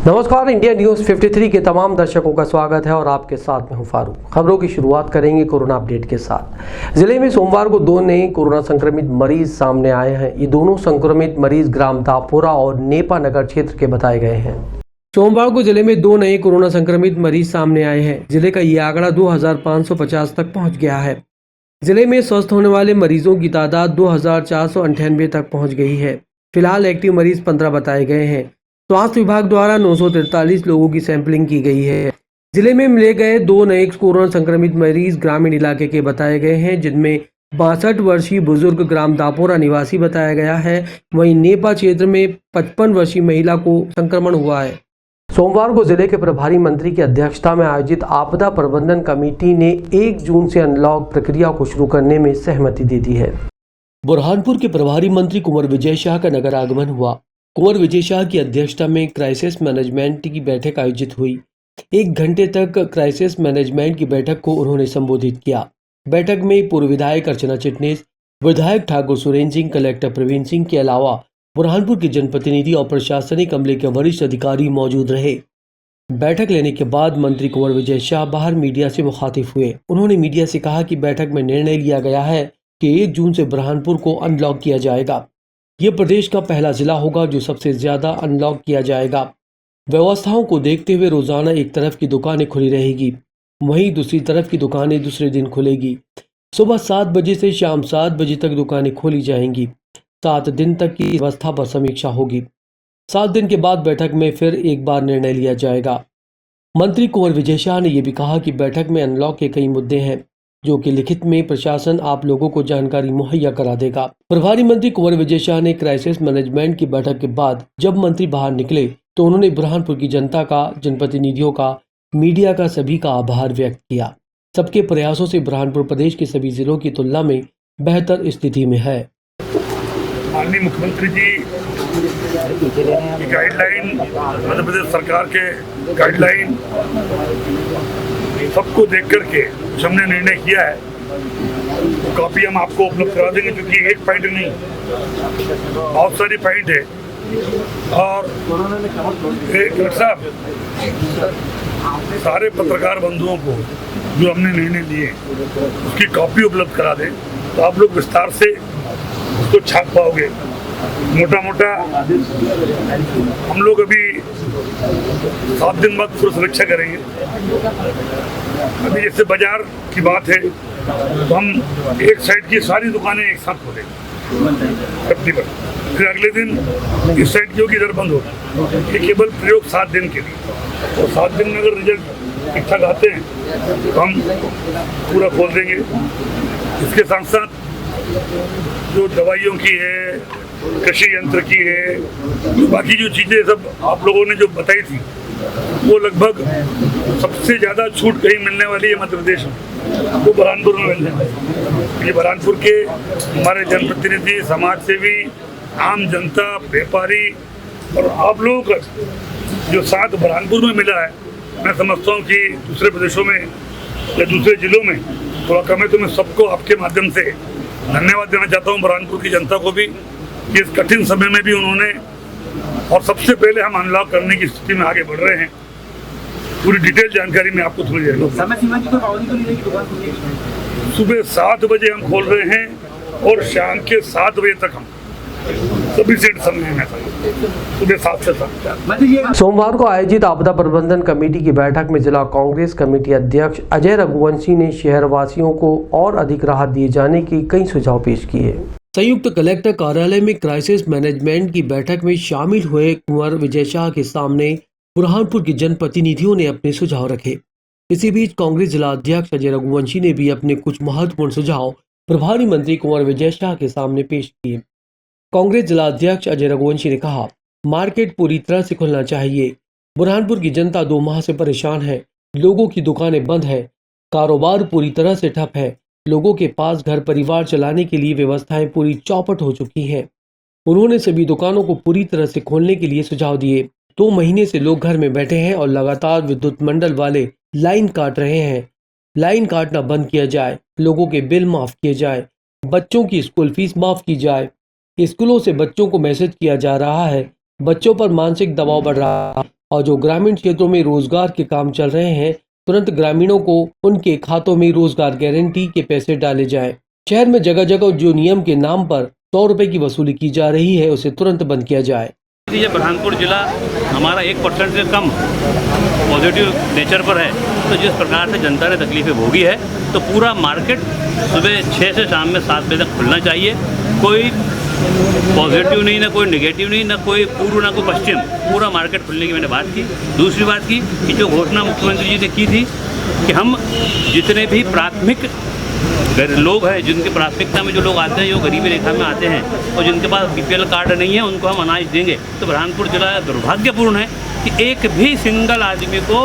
नमस्कार, India news 53 के तमाम दर्शकों का स्वागत है और आपके साथ में हूं फारूक। खबरों की शुरुआत करेंगे कोरोना अपडेट के साथ। जिले में सोमवार को 2 नए कोरोना संक्रमित मरीज सामने आए हैं। ये दोनों संक्रमित मरीज ग्राम दापोरा और नेपा नगर क्षेत्र के बताए गए हैं। सोमवार को जिले में 2 नए कोरोना संक्रमित मरीज सामने आए हैं। जिले का ये आंकड़ा 2550 तक पहुँच गया है। जिले में स्वस्थ होने वाले मरीजों की तादाद 2498 तक पहुँच गई है। फिलहाल एक्टिव मरीज 15 बताए गए हैं। स्वास्थ्य विभाग द्वारा 943 लोगों की सैंपलिंग की गई है। जिले में मिले गए 2 नए कोरोना संक्रमित मरीज ग्रामीण इलाके के बताए गए हैं, जिनमें 62 वर्षीय बुजुर्ग ग्राम दापोरा निवासी बताया गया है। वहीं नेपा क्षेत्र में 55 वर्षीय महिला को संक्रमण हुआ है। सोमवार को जिले के प्रभारी मंत्री की अध्यक्षता में आयोजित आपदा प्रबंधन कमेटी ने 1 जून से अनलॉक प्रक्रिया को शुरू करने में सहमति दे दी है। बुरहानपुर के प्रभारी मंत्री कुंवर विजय शाह का नगर आगमन हुआ। कुंवर विजय शाह की अध्यक्षता में क्राइसिस मैनेजमेंट की बैठक आयोजित हुई। 1 घंटे तक क्राइसिस मैनेजमेंट की बैठक को उन्होंने संबोधित किया। बैठक में पूर्व विधायक अर्चना चिटनेस, विधायक ठाकुर सुरेंद्र सिंह, कलेक्टर प्रवीण सिंह के अलावा बुरहानपुर के जनप्रतिनिधि और प्रशासनिक अमले के वरिष्ठ अधिकारी मौजूद रहे। बैठक लेने के बाद मंत्री कुंवर विजय शाह बाहर मीडिया से मुखातिब हुए। उन्होंने मीडिया से कहा कि बैठक में निर्णय लिया गया है कि 1 जून से बुरहानपुर को अनलॉक किया जाएगा। ये प्रदेश का पहला जिला होगा जो सबसे ज्यादा अनलॉक किया जाएगा। व्यवस्थाओं को देखते हुए रोजाना एक तरफ की दुकानें खुली रहेगी, वहीं दूसरी तरफ की दुकानें दूसरे दिन खुलेगी। सुबह 7 बजे से शाम 7 बजे तक दुकानें खोली जाएंगी। 7 दिन तक की व्यवस्था पर समीक्षा होगी। 7 दिन के बाद बैठक में फिर एक बार निर्णय लिया जाएगा। मंत्री कुंवर विजय शाह ने यह भी कहा कि बैठक में अनलॉक के कई मुद्दे हैं जो कि लिखित में प्रशासन आप लोगों को जानकारी मुहैया करा देगा। प्रभारी मंत्री कुंवर विजय शाह ने क्राइसिस मैनेजमेंट की बैठक के बाद जब मंत्री बाहर निकले तो उन्होंने बुरहानपुर की जनता का, जनप्रतिनिधियों का, मीडिया का, सभी का आभार व्यक्त किया। सबके प्रयासों से बुरहानपुर प्रदेश के सभी जिलों की तुलना में बेहतर स्थिति में है। माननीय मुख्यमंत्री जी की गाइडलाइन, मध्य प्रदेश सरकार के गाइडलाइन सबको देख करके हमने निर्णय किया है। वो कॉपी हम आपको उपलब्ध करा देंगे, क्योंकि एक पॉइंट नहीं, बहुत सारी पॉइंट है। और कलेक्टर साहब, सारे पत्रकार बंधुओं को जो हमने निर्णय लिए उसकी कॉपी उपलब्ध करा दें तो आप लोग विस्तार से उसको छाप पाओगे। मोटा मोटा हम लोग अभी 7 दिन बाद पूरी समीक्षा करेंगे। अभी जैसे बाजार की बात है तो हम एक साइड की सारी दुकानें एक साथ खोलेंगे, फिर अगले दिन इस साइड की होगी, इधर बंद होगी। ये केवल प्रयोग 7 दिन के लिए, और 7 दिन में अगर रिजल्ट ठीक ठाक आते हैं तो हम पूरा खोल देंगे। इसके साथ साथ जो दवाइयों की है, कृषि यंत्र की है, बाकी जो चीज़ें सब आप लोगों ने जो बताई थी, वो लगभग सबसे ज़्यादा छूट कहीं मिलने वाली है मध्य प्रदेश में, वो बुरहानपुर में मिलने वाली। ये बुरहानपुर के हमारे जनप्रतिनिधि, समाज सेवी, आम जनता, व्यापारी और आप लोगों का जो साथ बुरहानपुर में मिला है, मैं समझता हूँ कि दूसरे प्रदेशों में या दूसरे जिलों में थोड़ा कम है। तो मैं सबको आपके माध्यम से धन्यवाद देना चाहता हूँ, बुरहानपुर की जनता को भी, कि इस कठिन समय में भी उन्होंने, और सबसे पहले हम अनलॉक करने की स्थिति में आगे बढ़ रहे हैं। पूरी डिटेल जानकारी मैं आपको थोड़ी देर समय सीमा की कोई पाबंदी तो नहीं रहेगी दुकान खोलने की? सुबह 7 बजे हम खोल रहे हैं और शाम के 7 बजे तक हम सभी सेट समय है, सुबह 7 से 7। सोमवार को आयोजित आपदा प्रबंधन कमेटी की बैठक में जिला कांग्रेस कमेटी अध्यक्ष अजय रघुवंशी ने शहरवासियों को और अधिक राहत दिए जाने के कई सुझाव पेश किए। संयुक्त कलेक्टर कार्यालय में क्राइसिस मैनेजमेंट की बैठक में शामिल हुए कुंवर विजय शाह के सामने बुरहानपुर के जनप्रतिनिधियों ने अपने सुझाव रखे। इसी बीच कांग्रेस जिला अध्यक्ष अजय रघुवंशी ने भी अपने कुछ महत्वपूर्ण सुझाव प्रभारी मंत्री कुंवर विजय शाह के सामने पेश किए। कांग्रेस जिला अध्यक्ष अजय रघुवंशी ने कहा, मार्केट पूरी तरह से खुलना चाहिए। बुरहानपुर की जनता 2 माह से परेशान है। लोगों की दुकानें बंद है, कारोबार पूरी तरह से ठप है। लोगों के पास घर परिवार चलाने के लिए व्यवस्थाएं पूरी चौपट हो चुकी हैं। उन्होंने सभी दुकानों को पूरी तरह से खोलने के लिए सुझाव दिए। 2 महीने से लोग घर में बैठे हैं और लगातार विद्युत मंडल वाले लाइन काट रहे हैं। लाइन काटना बंद किया जाए, लोगों के बिल माफ किए जाए, बच्चों की स्कूल फीस माफ की जाए। स्कूलों से बच्चों को मैसेज किया जा रहा है, बच्चों पर मानसिक दबाव बढ़ रहा है। और जो ग्रामीण क्षेत्रों में रोजगार के काम चल रहे हैं तुरंत ग्रामीणों को उनके खातों में रोजगार गारंटी के पैसे डाले जाएं। शहर में जगह जगह जो नियम के नाम पर 100 रुपए की वसूली की जा रही है उसे तुरंत बंद किया जाए। ये बुरहानपुर जिला हमारा 1% से कम पॉजिटिव नेचर पर है, तो जिस प्रकार से जनता ने तकलीफें भोगी है तो पूरा मार्केट सुबह 6 से शाम में 7 बजे तक खुलना चाहिए। कोई पॉजिटिव नहीं, ना कोई नेगेटिव नहीं, ना कोई पूर्व ना कोई पश्चिम, पूरा मार्केट खुलने की मैंने बात की। दूसरी बात की कि जो घोषणा मुख्यमंत्री जी ने की थी कि हम जितने भी प्राथमिक लोग हैं, जिनकी प्राथमिकता में जो लोग आते हैं, जो गरीबी रेखा में आते हैं और जिनके पास BPL कार्ड नहीं है, उनको हम अनाज देंगे। तो बुरहानपुर जिला दुर्भाग्यपूर्ण है कि एक भी सिंगल आदमी को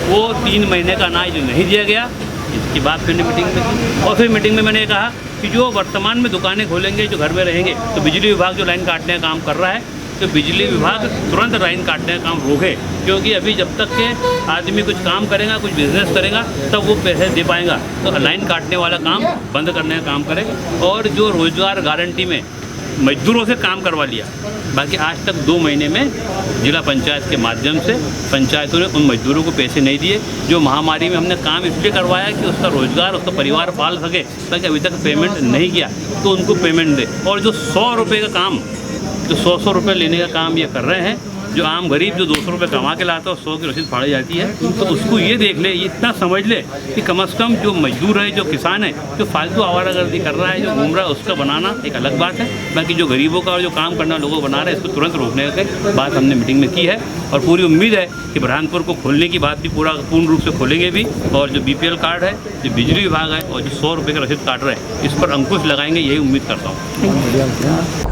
वो 3 महीने का अनाज नहीं दिया गया। इसकी बात फिर मीटिंग में की और फिर मीटिंग में मैंने कहा कि जो वर्तमान में दुकानें खोलेंगे, जो घर में रहेंगे, तो बिजली विभाग जो लाइन काटने का काम कर रहा है, तो बिजली विभाग तुरंत लाइन काटने का काम रोके, क्योंकि अभी जब तक के आदमी कुछ काम करेगा, कुछ बिजनेस करेगा, तब वो पैसे दे पाएगा। तो लाइन काटने वाला काम बंद करने का काम करे और जो रोजगार गारंटी में मजदूरों से काम करवा लिया, बाकी आज तक 2 महीने में जिला पंचायत के माध्यम से पंचायतों ने उन मजदूरों को पैसे नहीं दिए। जो महामारी में हमने काम इसलिए करवाया कि उसका रोजगार, उसका परिवार पाल सके, ताकि अभी तक पेमेंट नहीं किया तो उनको पेमेंट दे। और जो 100 रुपये का काम, जो 100 रुपये लेने का काम ये कर रहे हैं, जो आम गरीब जो 200 रुपये कमा के लाता है, 100 की रसीद फाड़ी जाती है, तो उसको ये देख ले, ये इतना समझ ले कि कम से कम जो मजदूर है, जो किसान है, जो फालतू आवारागर्दी कर रहा है, जो घूम रहा है, उसका बनाना एक अलग बात है। बाकी जो गरीबों का और जो काम करना लोगों को बना रहे हैं, इसको तुरंत रोकने की बात हमने मीटिंग में की है और पूरी उम्मीद है कि बुरहानपुर को खोलने की बात भी पूर्ण रूप से खोलेंगे भी। और जो BPL कार्ड है, जो बिजली विभाग है और जो 100 रुपये का रसीद काट रहे हैं, इस पर अंकुश लगाएंगे, यही उम्मीद करता हूँ।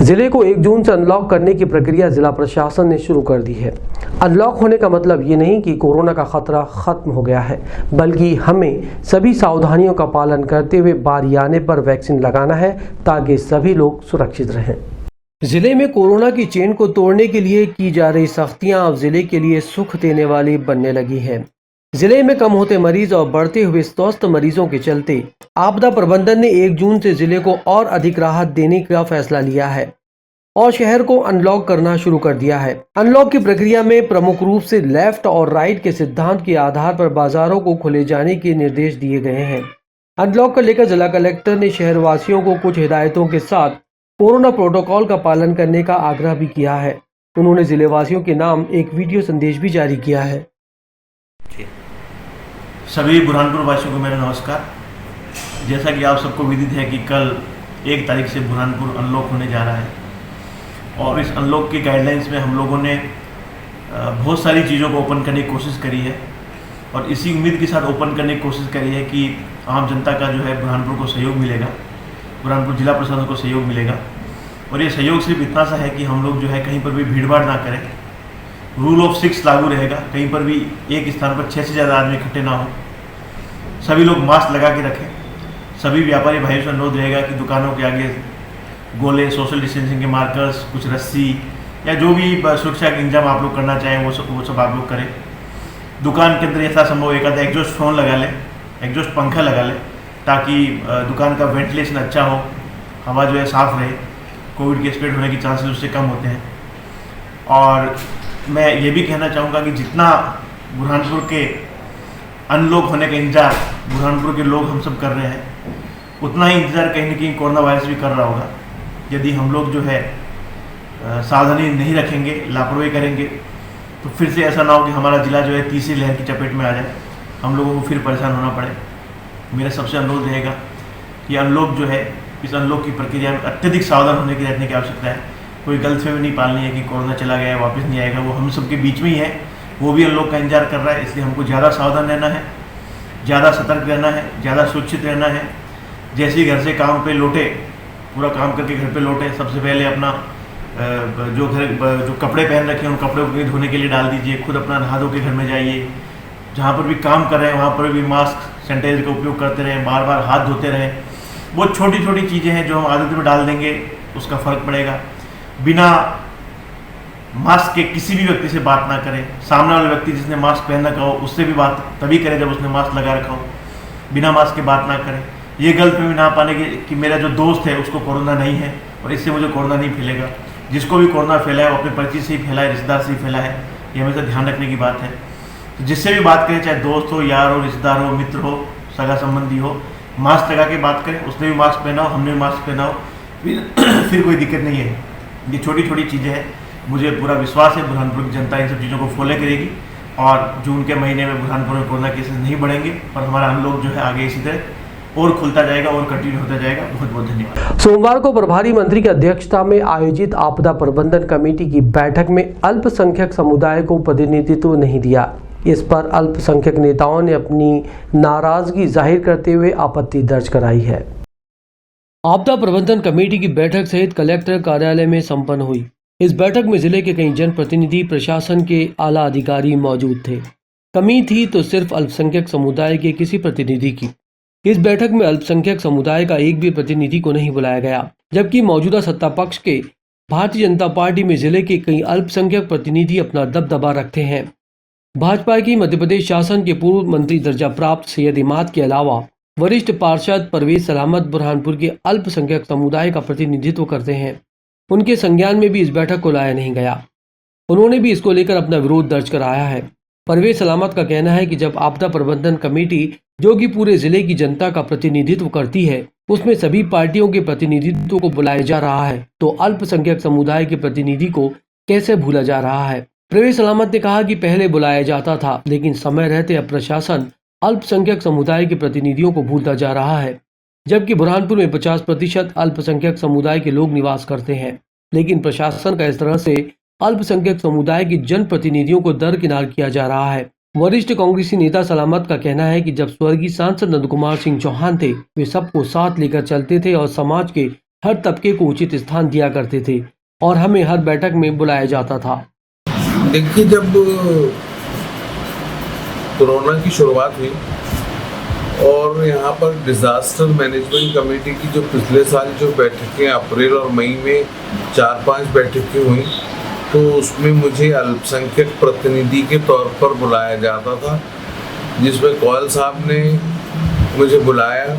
जिले को 1 जून से अनलॉक करने की प्रक्रिया जिला प्रशासन ने शुरू कर दी है। अनलॉक होने का मतलब ये नहीं कि कोरोना का खतरा खत्म हो गया है, बल्कि हमें सभी सावधानियों का पालन करते हुए बारी आने पर वैक्सीन लगाना है ताकि सभी लोग सुरक्षित रहें। जिले में कोरोना की चेन को तोड़ने के लिए की जा रही सख्तियां अब जिले के लिए सुख देने वाली बनने लगी है। जिले में कम होते मरीज और बढ़ते हुए स्वस्थ मरीजों के चलते आपदा प्रबंधन ने 1 जून से जिले को और अधिक राहत देने का फैसला लिया है और शहर को अनलॉक करना शुरू कर दिया है। अनलॉक की प्रक्रिया में प्रमुख रूप से लेफ्ट और राइट के सिद्धांत के आधार पर बाजारों को खोले जाने के निर्देश दिए गए हैं। अनलॉक को लेकर जिला कलेक्टर ने शहरवासियों को कुछ हिदायतों के साथ कोरोना प्रोटोकॉल का पालन करने का आग्रह भी किया है। उन्होंने जिलेवासियों के नाम एक वीडियो संदेश भी जारी किया है। सभी बुरहानपुर वासियों को मेरा नमस्कार। जैसा कि आप सबको विदित है कि कल 1 तारीख से बुरहानपुर अनलॉक होने जा रहा है और इस अनलॉक की गाइडलाइंस में हम लोगों ने बहुत सारी चीज़ों को ओपन करने की कोशिश करी है और इसी उम्मीद के साथ ओपन करने की कोशिश करी है कि आम जनता का जो है बुरहानपुर को सहयोग मिलेगा, बुरहानपुर जिला प्रशासन को सहयोग मिलेगा। और ये सहयोग सिर्फ इतना सा है कि हम लोग जो है कहीं पर भी भीड़भाड़ ना करें, रूल ऑफ 6 लागू रहेगा, कहीं पर भी एक स्थान पर 6 से ज़्यादा आदमी इकट्ठे ना हो, सभी लोग मास्क लगा के रखें। सभी व्यापारी भाइयों से अनुरोध रहेगा कि दुकानों के आगे गोले, सोशल डिस्टेंसिंग के मार्कर्स, कुछ रस्सी या जो भी सुरक्षा के इंतजाम आप लोग करना चाहें वो सब आप लोग करें। दुकान के अंदर यथासंभव एक आधा एग्जॉस्ट फैन लगा लें, एग्जॉस्ट पंखा लगा लें, ताकि दुकान का वेंटिलेशन अच्छा हो, हवा जो है साफ़ रहे, कोविड के स्प्रेड होने के चांसेस उससे कम होते हैं। और मैं ये भी कहना चाहूँगा कि जितना बुरहानपुर के अनलॉक होने का इंतजार बुरहानपुर के लोग हम सब कर रहे हैं, उतना ही इंतज़ार कहीं न कहीं कोरोना वायरस भी कर रहा होगा। यदि हम लोग जो है सावधानी नहीं रखेंगे, लापरवाही करेंगे, तो फिर से ऐसा ना हो कि हमारा ज़िला जो है तीसरी लहर की चपेट में आ जाए, हम लोगों को फिर परेशान होना पड़े। मेरा सबसे अनुरोध रहेगा कि अनलॉक जो है, इस अनलॉक की प्रक्रिया में अत्यधिक सावधान होने की रहने की आवश्यकता है। कोई गलतफहमी नहीं पालनी है कि कोरोना चला गया है वापस नहीं आएगा, वो हम सबके बीच में ही है, वो भी अनलॉक का इंतजार कर रहा है। इसलिए हमको ज़्यादा सावधान रहना है, ज़्यादा सतर्क रहना है, ज़्यादा सुरक्षित रहना है। जैसे ही घर से काम पे लौटे, पूरा काम करके घर पे लौटे, सबसे पहले अपना जो कपड़े पहन रखे हैं उन कपड़ों को धोने के लिए डाल दीजिए, खुद अपना नहा धो के घर में जाइए। जहाँ पर भी काम कर रहे हैं वहाँ पर भी मास्क, सैनिटाइजर का उपयोग करते रहें, बार बार हाथ धोते रहें। बहुत छोटी छोटी चीज़ें हैं जो हम आदत में डाल देंगे, उसका फ़र्क पड़ेगा। बिना मास्क के किसी भी व्यक्ति से बात ना करें। सामने वाले व्यक्ति जिसने मास्क पहन रखा हो उससे भी बात तभी करें जब उसने मास्क लगा रखा हो। बिना मास्क के बात ना करें। ये गलतफहमी ना पाने कि मेरा जो दोस्त है उसको कोरोना नहीं है और इससे मुझे कोरोना नहीं फैलेगा। जिसको भी कोरोना फैला है वो अपने परिचय से ही फैला है, रिश्तेदार से ही फैला है, ये हमेशा ध्यान रखने की बात है। तो जिससे भी बात करें, चाहे दोस्त हो, यार हो, रिश्तेदार हो, मित्र हो, सगा संबंधी हो, मास्क लगा के बात करें। उसने भी मास्क पहना हो, हमने भी मास्क पहना हो, फिर कोई दिक्कत नहीं है। ये छोटी छोटी चीज़ें हैं। मुझे पूरा विश्वास है बुरहानपुर की जनता इन सब चीज़ों को फॉलो करेगी और जून के महीने में बुरहानपुर में कोरोना केसेस नहीं बढ़ेंगे और हमारा अनलॉक जो है आगे इसी तरह और खुलता जाएगा और कंटिन्यू होता जाएगा। बहुत बहुत धन्यवाद। सोमवार को प्रभारी मंत्री की अध्यक्षता में आयोजित आपदा प्रबंधन कमेटी की बैठक में अल्पसंख्यक समुदाय को प्रतिनिधित्व नहीं दिया। इस पर अल्पसंख्यक नेताओं ने अपनी नाराजगी जाहिर करते हुए आपत्ति दर्ज कराई है। आपदा प्रबंधन कमेटी की बैठक सहित कलेक्टर कार्यालय में संपन्न हुई। इस बैठक में जिले के कई जनप्रतिनिधि, प्रशासन के आला अधिकारी मौजूद थे। कमी थी तो सिर्फ अल्पसंख्यक समुदाय के किसी प्रतिनिधि की। इस बैठक में अल्पसंख्यक समुदाय का एक भी प्रतिनिधि को नहीं बुलाया गया, जबकि मौजूदा सत्ता पक्ष के भारतीय जनता पार्टी में जिले के कई अल्पसंख्यक प्रतिनिधि अपना दबदबा रखते हैं। भाजपा की मध्य प्रदेश शासन के पूर्व मंत्री दर्जा प्राप्त सैयद इमाद के अलावा वरिष्ठ पार्षद परवेज सलामत बुरहानपुर के अल्पसंख्यक समुदाय का प्रतिनिधित्व करते हैं। उनके संज्ञान में भी इस बैठक को लाया नहीं गया। उन्होंने भी इसको लेकर अपना विरोध दर्ज कराया है। परवेज सलामत का कहना है कि जब आपदा प्रबंधन कमेटी, जो कि पूरे जिले की जनता का प्रतिनिधित्व करती है, उसमें सभी पार्टियों के प्रतिनिधित्व को बुलाया जा रहा है, तो अल्पसंख्यक समुदाय के प्रतिनिधि को कैसे भूला जा रहा है। परवेज सलामत ने कहा कि पहले बुलाया जाता था, लेकिन समय रहते अब प्रशासन अल्पसंख्यक समुदाय के प्रतिनिधियों को भूलता जा रहा है। जबकि बुरहानपुर में 50% अल्पसंख्यक समुदाय के लोग निवास करते हैं, लेकिन प्रशासन का इस तरह से अल्पसंख्यक समुदाय के जनप्रतिनिधियों को दरकिनार किया जा रहा है। वरिष्ठ कांग्रेसी नेता सलामत का कहना है कि जब स्वर्गीय सांसद नंद कुमार सिंह चौहान थे, वे सबको साथ लेकर चलते थे और समाज के हर तबके को उचित स्थान दिया करते थे और हमें हर बैठक में बुलाया जाता था। देखिए, जब कोरोना की शुरुआत हुई और यहाँ पर डिज़ास्टर मैनेजमेंट कमेटी की जो पिछले साल जो बैठकें अप्रैल और मई में 4-5 बैठकें हुई, तो उसमें मुझे अल्पसंख्यक प्रतिनिधि के तौर पर बुलाया जाता था, जिसमें कौल साहब ने मुझे बुलाया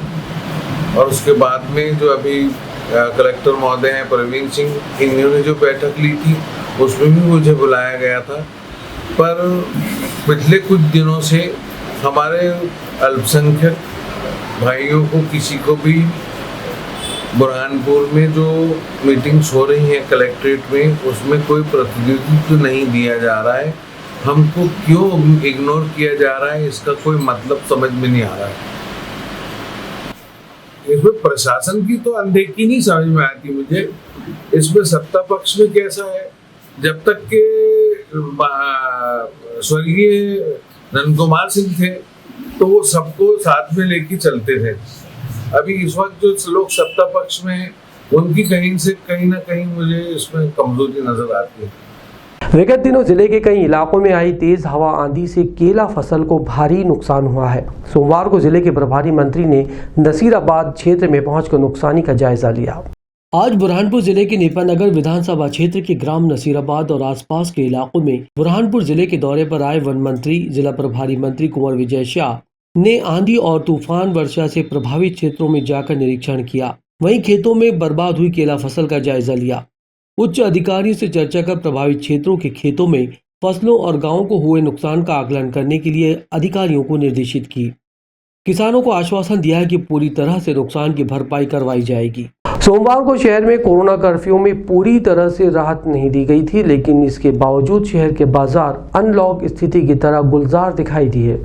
और उसके बाद में जो अभी कलेक्टर महोदय हैं प्रवीण सिंह, इन्होंने जो बैठक ली थी उसमें भी मुझे बुलाया गया था। पर पिछले कुछ दिनों से हमारे अल्पसंख्यक भाइयों को किसी को भी बुरहानपुर में जो मीटिंग्स हो रही हैं कलेक्ट्रेट में, उसमें कोई प्रतिनिधित्व नहीं दिया जा रहा है। हमको क्यों इग्नोर किया जा रहा है, इसका कोई मतलब समझ में नहीं आ रहा है। इसमें प्रशासन की तो अनदेखी नहीं समझ में आती मुझे। इसमें सत्ता पक्ष में कैसा है, जब तक के स्वर्गीय नंद कुमार सिंह थे तो वो सबको साथ में लेके चलते थे। अभी इस वक्त जो लोग सत्ता पक्ष में हैं, उनकी कहीं ना कहीं मुझे इसमें कमजोरी नजर आती है। विगत दिनों जिले के कई इलाकों में आई तेज हवा आंधी से केला फसल को भारी नुकसान हुआ है। सोमवार को जिले के प्रभारी मंत्री ने नसीराबाद क्षेत्र में पहुंचकर नुकसानी का जायजा लिया। आज बुरहानपुर जिले के नेपानगर विधानसभा क्षेत्र के ग्राम नसीराबाद और आसपास के इलाकों में बुरहानपुर जिले के दौरे पर आए वन मंत्री, जिला प्रभारी मंत्री कुंवर विजय शाह ने आंधी और तूफान वर्षा से प्रभावित क्षेत्रों में जाकर निरीक्षण किया। वहीं खेतों में बर्बाद हुई केला फसल का जायजा लिया। उच्च अधिकारियों से चर्चा कर प्रभावित क्षेत्रों के खेतों में फसलों और गांवों को हुए नुकसान का आकलन करने के लिए अधिकारियों को निर्देशित की। किसानों को आश्वासन दिया है कि पूरी तरह से नुकसान की भरपाई करवाई जाएगी। सोमवार को शहर में कोरोना कर्फ्यू में पूरी तरह से राहत नहीं दी गई थी, लेकिन इसके बावजूद शहर के बाजार अनलॉक स्थिति की तरह गुलजार दिखाई दिए।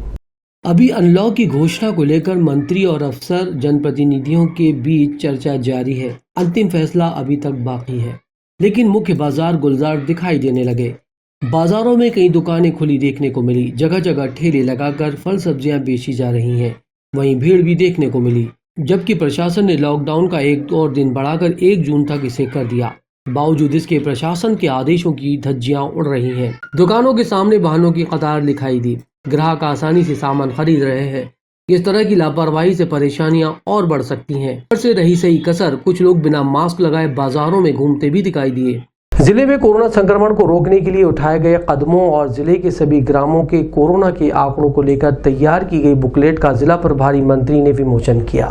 अभी अनलॉक की घोषणा को लेकर मंत्री और अफसर जनप्रतिनिधियों के बीच चर्चा जारी है। अंतिम फैसला अभी तक बाकी है, लेकिन मुख्य बाजार गुलजार दिखाई देने लगे। बाजारों में कई दुकानें खुली देखने को मिली। जगह जगह ठेले लगाकर फल सब्जियां बेची जा रही हैं। वहीं भीड़ भी देखने को मिली। जबकि प्रशासन ने लॉकडाउन का एक और दिन बढ़ाकर 1 जून तक इसे कर दिया। बावजूद इसके प्रशासन के आदेशों की धज्जियां उड़ रही हैं। दुकानों के सामने वाहनों की कतार दिखाई दी। ग्राहक आसानी से सामान खरीद रहे हैं। इस तरह की लापरवाही से परेशानियां और बढ़ सकती हैं। ऊपर से रही सही कसर, कुछ लोग बिना मास्क लगाए बाजारों में घूमते भी दिखाई दिए। जिले में कोरोना संक्रमण को रोकने के लिए उठाए गए कदमों और जिले के सभी ग्रामों के कोरोना के आंकड़ों को लेकर तैयार की गई बुकलेट का जिला प्रभारी मंत्री ने विमोचन किया।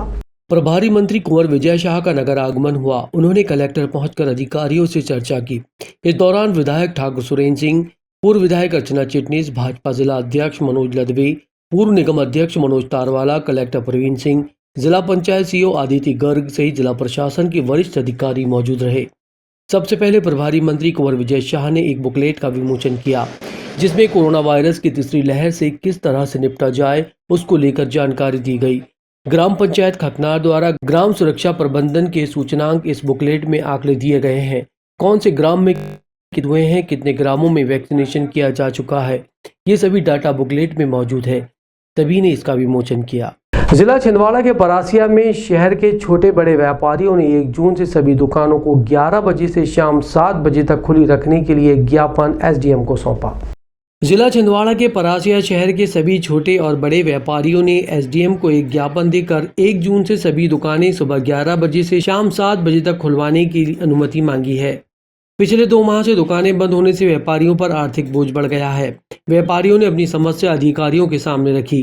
प्रभारी मंत्री कुंवर विजय शाह का नगर आगमन हुआ। उन्होंने कलेक्टर पहुंचकर अधिकारियों से चर्चा की। इस दौरान विधायक ठाकुर सुरेंद्र सिंह, पूर्व विधायक अर्चना चिटनीस, भाजपा जिला अध्यक्ष मनोज लदवे, पूर्व निगम अध्यक्ष मनोज तारवाला, कलेक्टर प्रवीण सिंह, जिला पंचायत सीईओ आदित्य गर्ग सहित जिला प्रशासन के वरिष्ठ अधिकारी मौजूद रहे। सबसे पहले प्रभारी मंत्री कुंवर विजय शाह ने एक बुकलेट का विमोचन किया, जिसमें कोरोना वायरस की तीसरी लहर से किस तरह से निपटा जाए उसको लेकर जानकारी दी गई। ग्राम पंचायत खकनार द्वारा ग्राम सुरक्षा प्रबंधन के सूचनांक इस बुकलेट में आंकड़े दिए गए हैं। कौन से ग्राम में हुए हैं, कितने ग्रामों में वैक्सीनेशन किया जा चुका है, ये सभी डाटा बुकलेट में मौजूद है। तभी ने इसका विमोचन किया। जिला छिंदवाड़ा के परासिया में शहर के छोटे बड़े व्यापारियों ने 1 जून से सभी दुकानों को 11 बजे से शाम 7 बजे तक खुली रखने के लिए ज्ञापन एसडीएम को सौंपा। जिला छिंदवाड़ा के परासिया शहर के सभी छोटे और बड़े व्यापारियों ने एसडीएम को एक ज्ञापन देकर 1 जून से सभी दुकानें सुबह 11 बजे से शाम 7 बजे तक खुलवाने की अनुमति मांगी है। पिछले 2 माह से दुकानें बंद होने से व्यापारियों पर आर्थिक बोझ बढ़ गया है। व्यापारियों ने अपनी समस्या अधिकारियों के सामने रखी।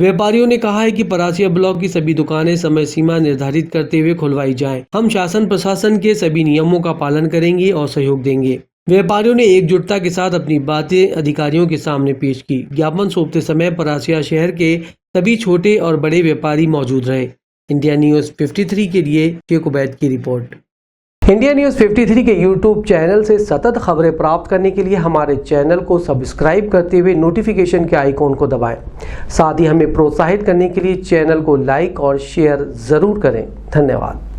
व्यापारियों ने कहा है कि परासिया ब्लॉक की सभी दुकानें समय सीमा निर्धारित करते हुए खुलवाई जाएं। हम शासन प्रशासन के सभी नियमों का पालन करेंगे और सहयोग देंगे। व्यापारियों ने एकजुटता के साथ अपनी बातें अधिकारियों के सामने पेश की। ज्ञापन सौंपते समय परासिया शहर के सभी छोटे और बड़े व्यापारी मौजूद रहे। इंडिया न्यूज़ 53 के लिए शेख उबैद की रिपोर्ट। इंडिया न्यूज़ 53 के यूट्यूब चैनल से सतत खबरें प्राप्त करने के लिए हमारे चैनल को सब्सक्राइब करते हुए नोटिफिकेशन के आइकॉन को दबाएं। साथ ही हमें प्रोत्साहित करने के लिए चैनल को लाइक और शेयर ज़रूर करें। धन्यवाद।